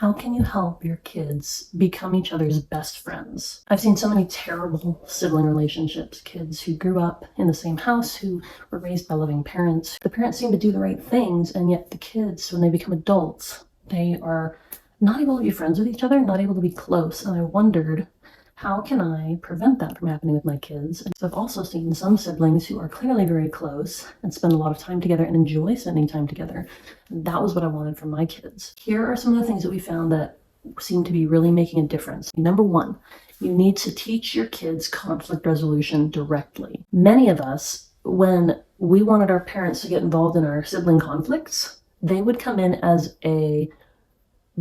How can you help your kids become each other's best friends? I've seen so many terrible sibling relationships, kids who grew up in the same house, who were raised by loving parents. The parents seem to do the right things, and yet the kids, when they become adults, they are not able to be friends with each other, not able to be close. And I wondered, how can I prevent that from happening with my kids? And so I've also seen some siblings who are clearly very close and spend a lot of time together and enjoy spending time together. And that was what I wanted from my kids. Here are some of the things that we found that seem to be really making a difference. Number one, you need to teach your kids conflict resolution directly. Many of us, when we wanted our parents to get involved in our sibling conflicts, they would come in as a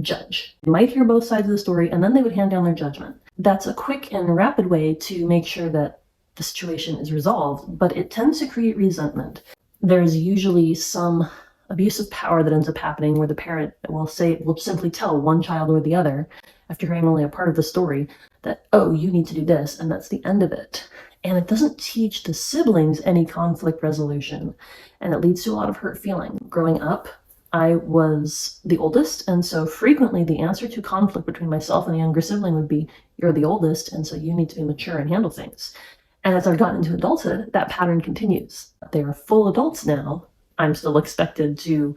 judge. They might hear both sides of the story, and then they would hand down their judgment. That's a quick and rapid way to make sure that the situation is resolved, but it tends to create resentment. There's usually some abuse of power that ends up happening where the parent will simply tell one child or the other, after hearing only a part of the story, that, oh, you need to do this, and that's the end of it. And it doesn't teach the siblings any conflict resolution, and it leads to a lot of hurt feeling. Growing up, I was the oldest, and so frequently the answer to conflict between myself and the younger sibling would be, you're the oldest, and so you need to be mature and handle things. And as I've gotten into adulthood, that pattern continues. They are full adults now. I'm still expected to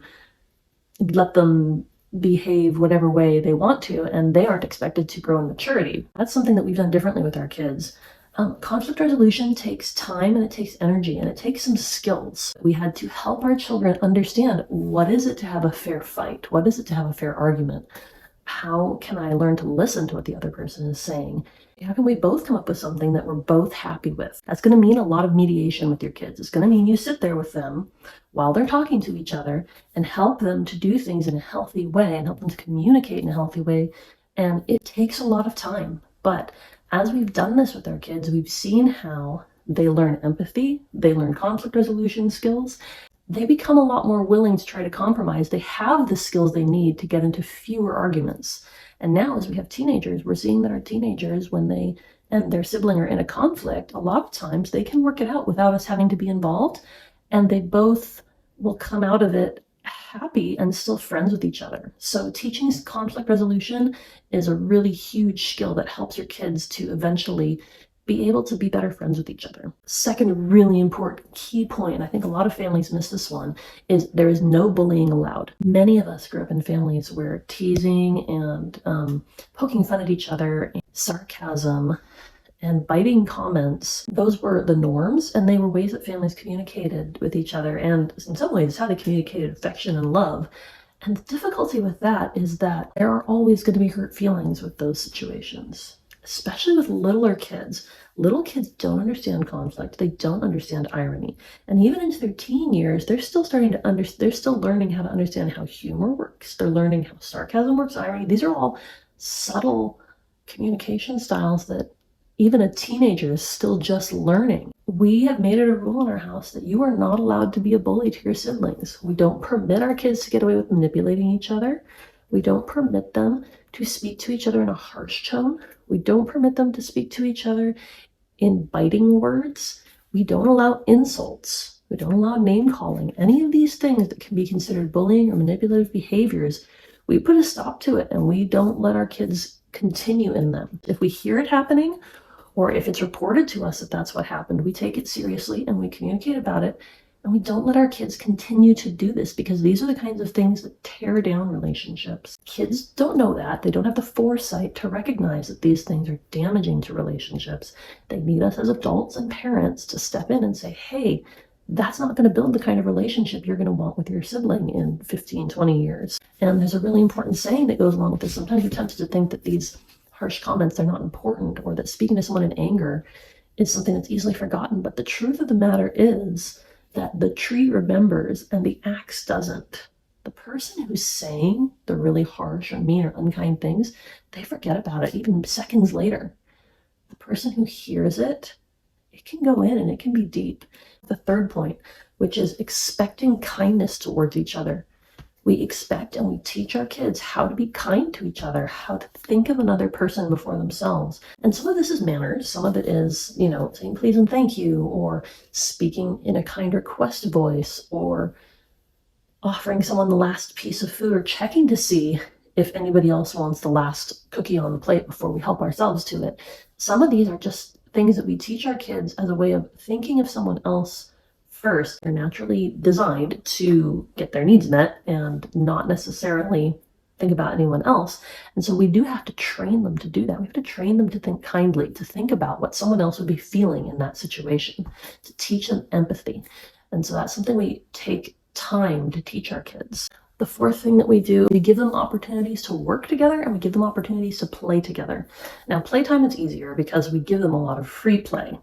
let them behave whatever way they want to, and they aren't expected to grow in maturity. That's something that we've done differently with our kids. Conflict resolution takes time, and it takes energy, and it takes some skills. We had to help our children understand, what is it to have a fair fight? What is it to have a fair argument? How can I learn to listen to what the other person is saying? How can we both come up with something that we're both happy with? That's going to mean a lot of mediation with your kids. It's going to mean you sit there with them while they're talking to each other and help them to do things in a healthy way and help them to communicate in a healthy way. And it takes a lot of time, but as we've done this with our kids, we've seen how they learn empathy, they learn conflict resolution skills, they become a lot more willing to try to compromise. They have the skills they need to get into fewer arguments. And now, as we have teenagers, we're seeing that our teenagers, when they and their sibling are in a conflict, a lot of times they can work it out without us having to be involved, and they both will come out of it happy and still friends with each other. So teaching conflict resolution is a really huge skill that helps your kids to eventually be able to be better friends with each other. Second really important key point, and I think a lot of families miss this one, is there is no bullying allowed. Many of us grew up in families where teasing and poking fun at each other, sarcasm, and biting comments, those were the norms, and they were ways that families communicated with each other, and in some ways how they communicated affection and love. And the difficulty with that is that there are always going to be hurt feelings with those situations, especially with littler kids. Little kids don't understand conflict. They don't understand irony. And even into their teen years, they're still they're still learning how to understand how humor works. They're learning how sarcasm works, irony. These are all subtle communication styles that even a teenager is still just learning. We have made it a rule in our house that you are not allowed to be a bully to your siblings. We don't permit our kids to get away with manipulating each other. We don't permit them to speak to each other in a harsh tone. We don't permit them to speak to each other in biting words. We don't allow insults. We don't allow name calling. Any of these things that can be considered bullying or manipulative behaviors, we put a stop to it, and we don't let our kids continue in them. If we hear it happening, or if it's reported to us that that's what happened, we take it seriously and we communicate about it, and we don't let our kids continue to do this, because these are the kinds of things that tear down relationships. Kids don't know that. They don't have the foresight to recognize that these things are damaging to relationships. They need us as adults and parents to step in and say, hey, that's not going to build the kind of relationship you're going to want with your sibling in 15, 20 years. And there's a really important saying that goes along with this. Sometimes we're tempted to think that these harsh comments are not important, or that speaking to someone in anger is something that's easily forgotten. But the truth of the matter is that the tree remembers and the axe doesn't. The person who's saying the really harsh or mean or unkind things, they forget about it even seconds later. The person who hears it, it can go in and it can be deep. The third point, which is expecting kindness towards each other. We expect and we teach our kids how to be kind to each other, how to think of another person before themselves. And some of this is manners. Some of it is, saying please and thank you, or speaking in a kind request voice, or offering someone the last piece of food, or checking to see if anybody else wants the last cookie on the plate before we help ourselves to it. Some of these are just things that we teach our kids as a way of thinking of someone else first. They're naturally designed to get their needs met and not necessarily think about anyone else. And so we do have to train them to do that. We have to train them to think kindly, to think about what someone else would be feeling in that situation, to teach them empathy. And so that's something we take time to teach our kids. The fourth thing that we do, we give them opportunities to work together and we give them opportunities to play together. Now, playtime is easier because we give them a lot of free play.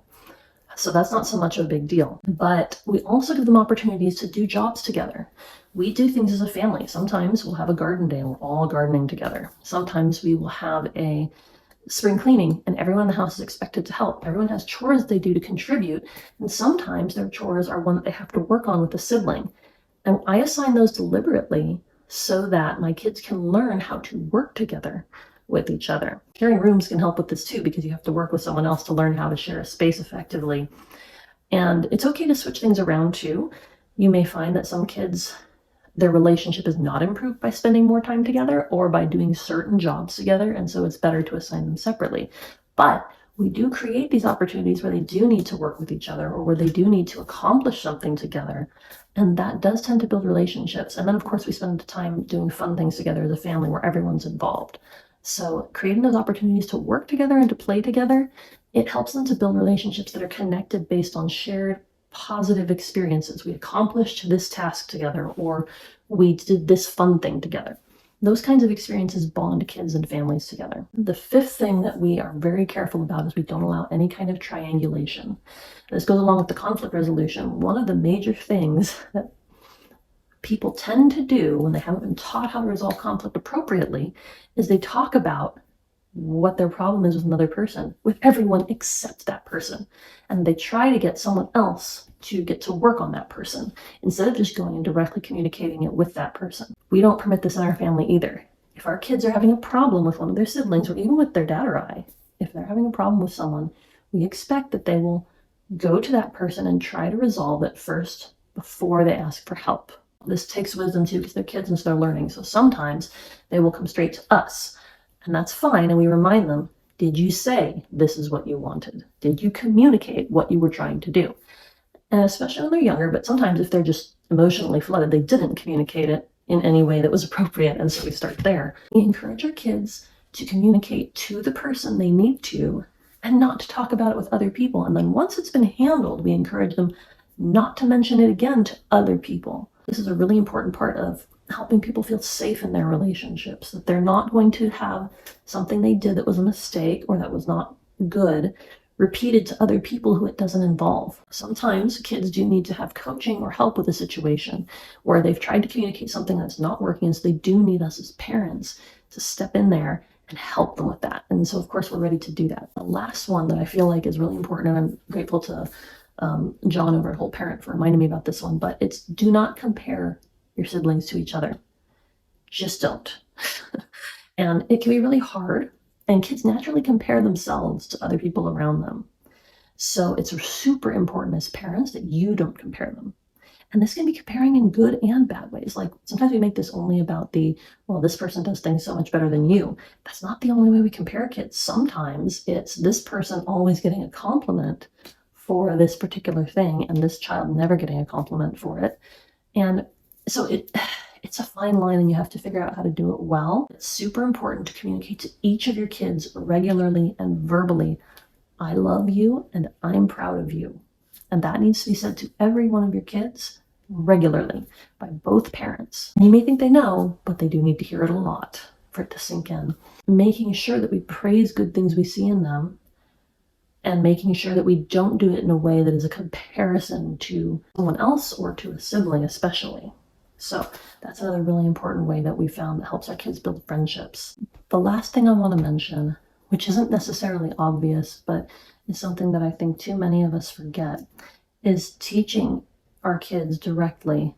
So that's not so much of a big deal. But we also give them opportunities to do jobs together. We do things as a family. Sometimes we'll have a garden day and we're all gardening together. Sometimes we will have a spring cleaning and everyone in the house is expected to help. Everyone has chores they do to contribute. And sometimes their chores are one that they have to work on with a sibling. And I assign those deliberately so that my kids can learn how to work together with each other. Sharing rooms can help with this too, because you have to work with someone else to learn how to share a space effectively. And it's okay to switch things around too. You may find that some kids, their relationship is not improved by spending more time together or by doing certain jobs together, and so it's better to assign them separately. But we do create these opportunities where they do need to work with each other or where they do need to accomplish something together. And that does tend to build relationships. And then, of course, we spend the time doing fun things together as a family where everyone's involved. So creating those opportunities to work together and to play together, it helps them to build relationships that are connected based on shared positive experiences. We accomplished this task together, or we did this fun thing together. Those kinds of experiences bond kids and families together. The fifth thing that we are very careful about is we don't allow any kind of triangulation. This goes along with the conflict resolution. One of the major things that people tend to do when they haven't been taught how to resolve conflict appropriately is they talk about what their problem is with another person, with everyone except that person. And they try to get someone else to get to work on that person instead of just going and directly communicating it with that person. We don't permit this in our family either. If our kids are having a problem with one of their siblings, or even with their dad or I, if they're having a problem with someone, we expect that they will go to that person and try to resolve it first before they ask for help. This takes wisdom too, because they're kids and so they're learning. So sometimes they will come straight to us, and that's fine. And we remind them, did you say this is what you wanted? Did you communicate what you were trying to do? And especially when they're younger, but sometimes if they're just emotionally flooded, they didn't communicate it in any way that was appropriate. And so we start there. We encourage our kids to communicate to the person they need to and not to talk about it with other people. And then once it's been handled, we encourage them not to mention it again to other people. This is a really important part of helping people feel safe in their relationships, that they're not going to have something they did that was a mistake or that was not good repeated to other people who it doesn't involve. Sometimes kids do need to have coaching or help with a situation where they've tried to communicate something that's not working, and so they do need us as parents to step in there and help them with that. And so, of course, we're ready to do that. The last one that I feel like is really important, and I'm grateful to John over at Whole Parent for reminding me about this one, but it's do not compare your siblings to each other. Just don't. And it can be really hard, and kids naturally compare themselves to other people around them. So it's super important as parents that you don't compare them. And this can be comparing in good and bad ways. Like sometimes we make this only about well, this person does things so much better than you. That's not the only way we compare kids. Sometimes it's this person always getting a compliment for this particular thing and this child never getting a compliment for it. And so it's a fine line, and you have to figure out how to do it well. It's super important to communicate to each of your kids regularly and verbally, I love you and I'm proud of you. And that needs to be said to every one of your kids regularly by both parents. You may think they know, but they do need to hear it a lot for it to sink in. Making sure that we praise good things we see in them, and making sure that we don't do it in a way that is a comparison to someone else or to a sibling especially. So that's another really important way that we found that helps our kids build friendships. The last thing I want to mention, which isn't necessarily obvious, but is something that I think too many of us forget, is teaching our kids directly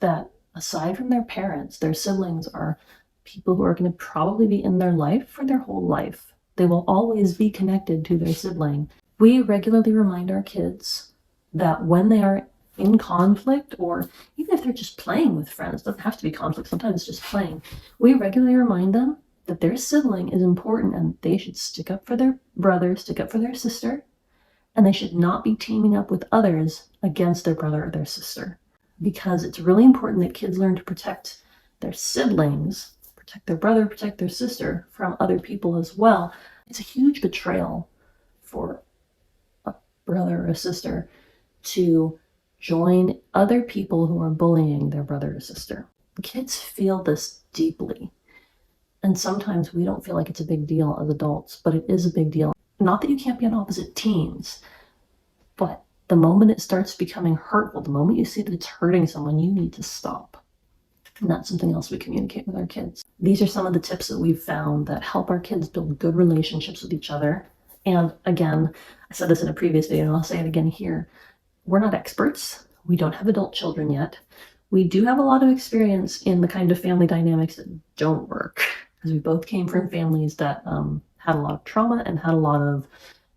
that aside from their parents, their siblings are people who are going to probably be in their life for their whole life. They will always be connected to their sibling. We regularly remind our kids that when they are in conflict, or even if they're just playing with friends, it doesn't have to be conflict, sometimes it's just playing, we regularly remind them that their sibling is important and they should stick up for their brother, stick up for their sister, and they should not be teaming up with others against their brother or their sister. Because it's really important that kids learn to protect their siblings, protect their brother, protect their sister from other people as well. It's a huge betrayal for a brother or a sister to join other people who are bullying their brother or sister. Kids feel this deeply. And sometimes we don't feel like it's a big deal as adults, but it is a big deal. Not that you can't be on opposite teams, but the moment it starts becoming hurtful, the moment you see that it's hurting someone, you need to stop. And that's something else we communicate with our kids. These are some of the tips that we've found that help our kids build good relationships with each other. And again, I said this in a previous video, and I'll say it again here. We're not experts. We don't have adult children yet. We do have a lot of experience in the kind of family dynamics that don't work, because we both came from families that had a lot of trauma and had a lot of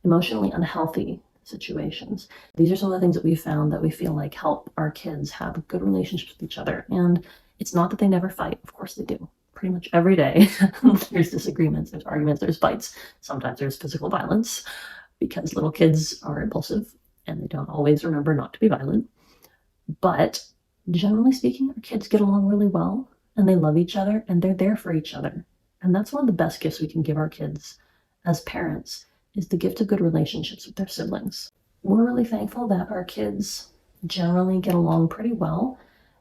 emotionally unhealthy situations. These are some of the things that we found that we feel like help our kids have good relationships with each other. And it's not that they never fight. Of course they do. Pretty much every day there's disagreements, there's arguments, there's fights. Sometimes there's physical violence because little kids are impulsive and they don't always remember not to be violent. But generally speaking, our kids get along really well and they love each other and they're there for each other. And that's one of the best gifts we can give our kids as parents, is the gift of good relationships with their siblings. We're really thankful that our kids generally get along pretty well,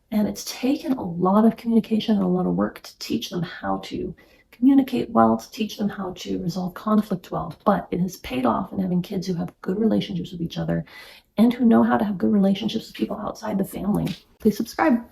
and it's taken a lot of communication and a lot of work to teach them how to communicate well, to teach them how to resolve conflict well, but it has paid off in having kids who have good relationships with each other and who know how to have good relationships with people outside the family. Please subscribe.